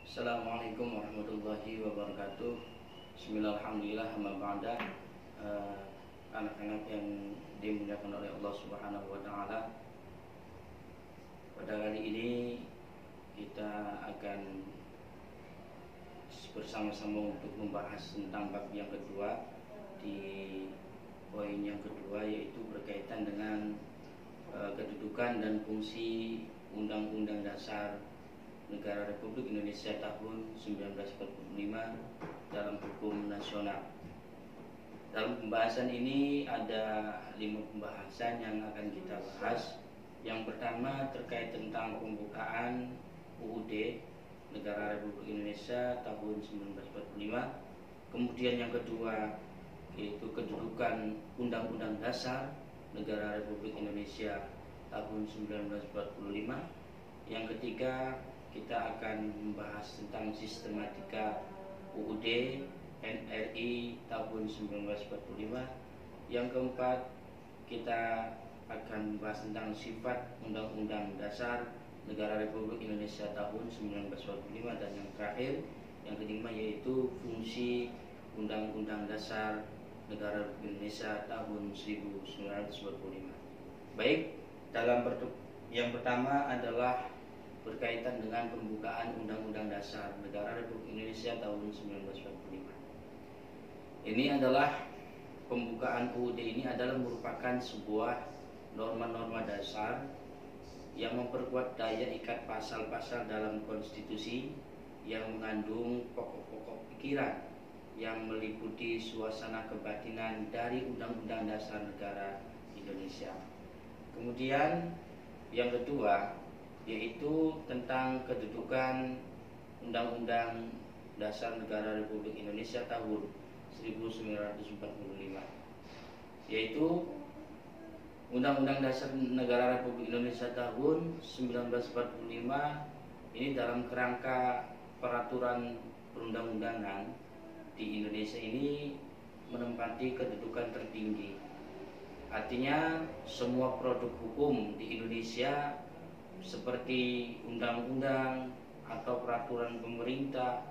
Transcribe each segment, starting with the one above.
Assalamualaikum warahmatullahi wabarakatuh. Bismillahirrahmanirrahim. Amma ba'da. Anak-anak yang dimuliakan oleh Allah Subhanahu wa taala. Pada kali ini kita akan bersama-sama untuk membahas tentang bab yang kedua. Di poin yang kedua yaitu berkaitan dengan kedudukan dan fungsi Undang-Undang Dasar Negara Republik Indonesia tahun 1945 dalam hukum nasional. Dalam pembahasan ini ada 5 pembahasan yang akan kita bahas. Yang pertama terkait tentang pembukaan UUD Negara Republik Indonesia tahun 1945. Kemudian yang kedua yaitu kedudukan Undang-Undang Dasar Negara Republik Indonesia tahun 1945. Yang ketiga kita akan membahas tentang sistematika UUD NRI tahun 1945. Yang keempat kita akan membahas tentang sifat Undang-Undang Dasar Negara Republik Indonesia tahun 1945. Dan yang terakhir, yang kelima, yaitu fungsi Undang-Undang Dasar Negara Republik Indonesia tahun 1945. Baik, yang pertama adalah berkaitan dengan pembukaan Undang-Undang Dasar Negara Republik Indonesia tahun 1945. Ini adalah pembukaan UUD ini adalah merupakan sebuah norma-norma dasar yang memperkuat daya ikat pasal-pasal dalam konstitusi yang mengandung pokok-pokok pikiran yang meliputi suasana kebatinan dari Undang-Undang Dasar Negara Indonesia. Kemudian yang kedua yaitu tentang kedudukan Undang-Undang Dasar Negara Republik Indonesia tahun 1945, yaitu Undang-Undang Dasar Negara Republik Indonesia tahun 1945 ini dalam kerangka peraturan perundang-undangan di Indonesia ini menempati kedudukan tertinggi. Artinya semua produk hukum di Indonesia seperti undang-undang atau peraturan pemerintah,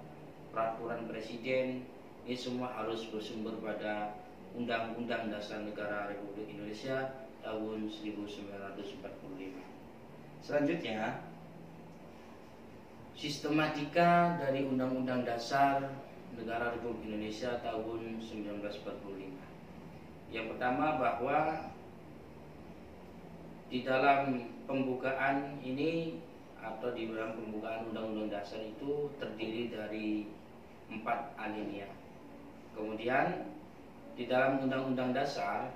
peraturan presiden, ini semua harus bersumber pada Undang-Undang Dasar Negara Republik Indonesia tahun 1945. Selanjutnya, sistematika dari Undang-Undang Dasar Negara Republik Indonesia tahun 1945. Yang pertama, bahwa di dalam pembukaan ini atau di dalam pembukaan Undang-Undang Dasar itu terdiri dari 4 alinea. Kemudian di dalam Undang-Undang Dasar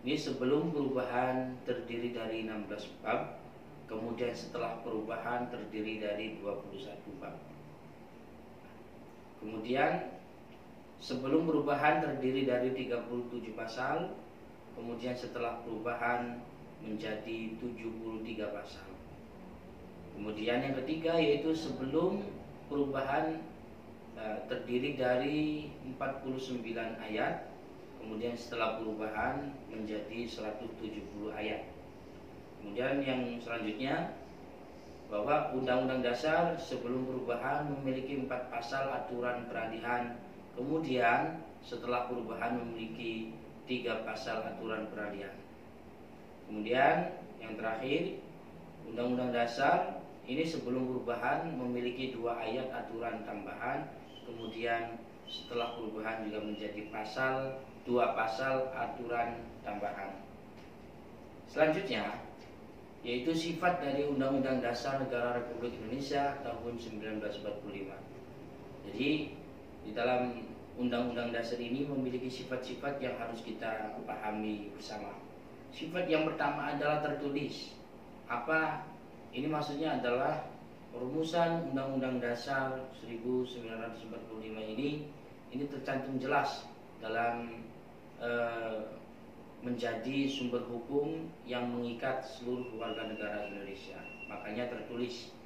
ini sebelum perubahan terdiri dari 16 bab, kemudian setelah perubahan terdiri dari 21 bab. Kemudian sebelum perubahan terdiri dari 37 pasal, kemudian setelah perubahan menjadi 73 pasal. Kemudian yang ketiga yaitu sebelum perubahan terdiri dari 49 ayat, kemudian setelah perubahan menjadi 170 ayat. Kemudian yang selanjutnya bahwa Undang-Undang Dasar sebelum perubahan memiliki 4 pasal aturan peralihan, kemudian setelah perubahan memiliki 3 pasal aturan peralihan. Kemudian yang terakhir, Undang-Undang Dasar ini sebelum perubahan memiliki 2 ayat aturan tambahan, kemudian setelah perubahan juga menjadi 2 pasal aturan tambahan. Selanjutnya yaitu sifat dari Undang-Undang Dasar Negara Republik Indonesia tahun 1945. Jadi di dalam Undang-Undang Dasar ini memiliki sifat-sifat yang harus kita pahami bersama. Sifat yang pertama adalah tertulis. Apa ini maksudnya adalah rumusan Undang-Undang Dasar 1945 ini tercantum jelas dalam menjadi sumber hukum yang mengikat seluruh warga negara Indonesia. Makanya tertulis.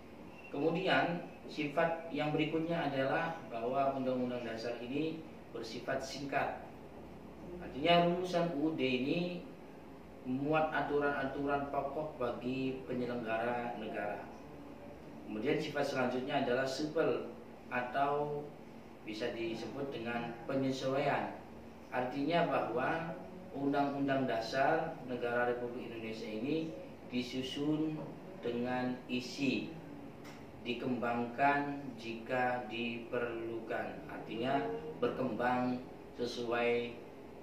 Kemudian sifat yang berikutnya adalah bahwa Undang-Undang Dasar ini bersifat singkat. Artinya rumusan UUD ini memuat aturan-aturan pokok bagi penyelenggara negara. Kemudian sifat selanjutnya adalah supel atau bisa disebut dengan penyesuaian. Artinya bahwa Undang-Undang Dasar Negara Republik Indonesia ini disusun dengan isi, dikembangkan jika diperlukan. Artinya berkembang sesuai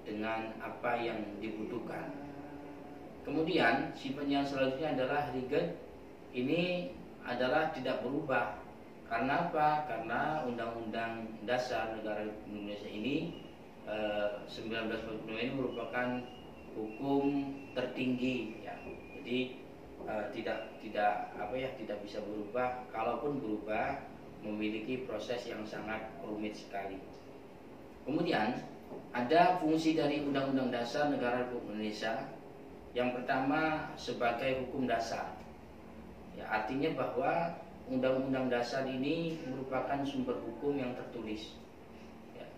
dengan apa yang dibutuhkan. Kemudian sifat yang selanjutnya adalah rigid. Ini adalah tidak berubah. Karena apa? Karena Undang-Undang Dasar Negara Republik Indonesia ini 1945 ini merupakan hukum tertinggi ya. Jadi tidak bisa berubah. Kalaupun berubah, memiliki proses yang sangat rumit sekali. Kemudian ada fungsi dari Undang-Undang Dasar Negara Republik Indonesia. Yang pertama sebagai hukum dasar. Ya, artinya bahwa Undang-Undang Dasar ini merupakan sumber hukum yang tertulis. Ya,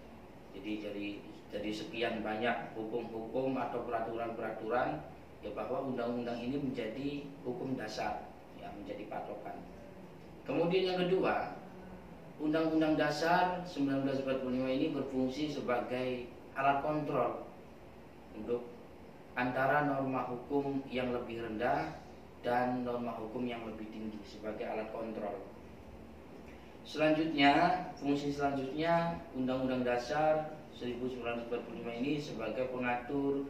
jadi sekian banyak hukum-hukum atau peraturan-peraturan, ya bahwa undang-undang ini menjadi hukum dasar, ya menjadi patokan. Kemudian yang kedua, Undang-Undang Dasar 1945 ini berfungsi sebagai alat kontrol untuk antara norma hukum yang lebih rendah dan norma hukum yang lebih tinggi sebagai alat kontrol. Selanjutnya, fungsi selanjutnya Undang-Undang Dasar 1945 ini sebagai pengatur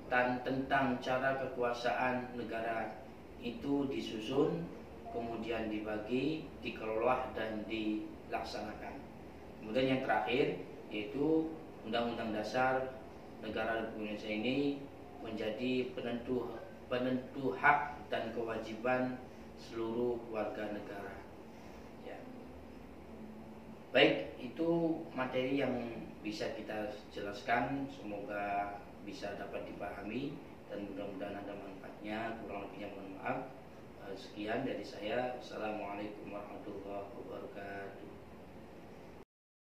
tentang cara kekuasaan negara itu disusun, kemudian dibagi, dikelola dan dilaksanakan. Kemudian yang terakhir yaitu Undang-Undang Dasar Negara Republik Indonesia ini menjadi penentu hak dan kewajiban seluruh warga negara. Ya. Baik, itu materi yang bisa kita jelaskan. Semoga bisa dapat dipahami dan mudah-mudahan ada manfaatnya. Kurang lebihnya mohon maaf. Sekian dari saya. Assalamualaikum warahmatullahi wabarakatuh.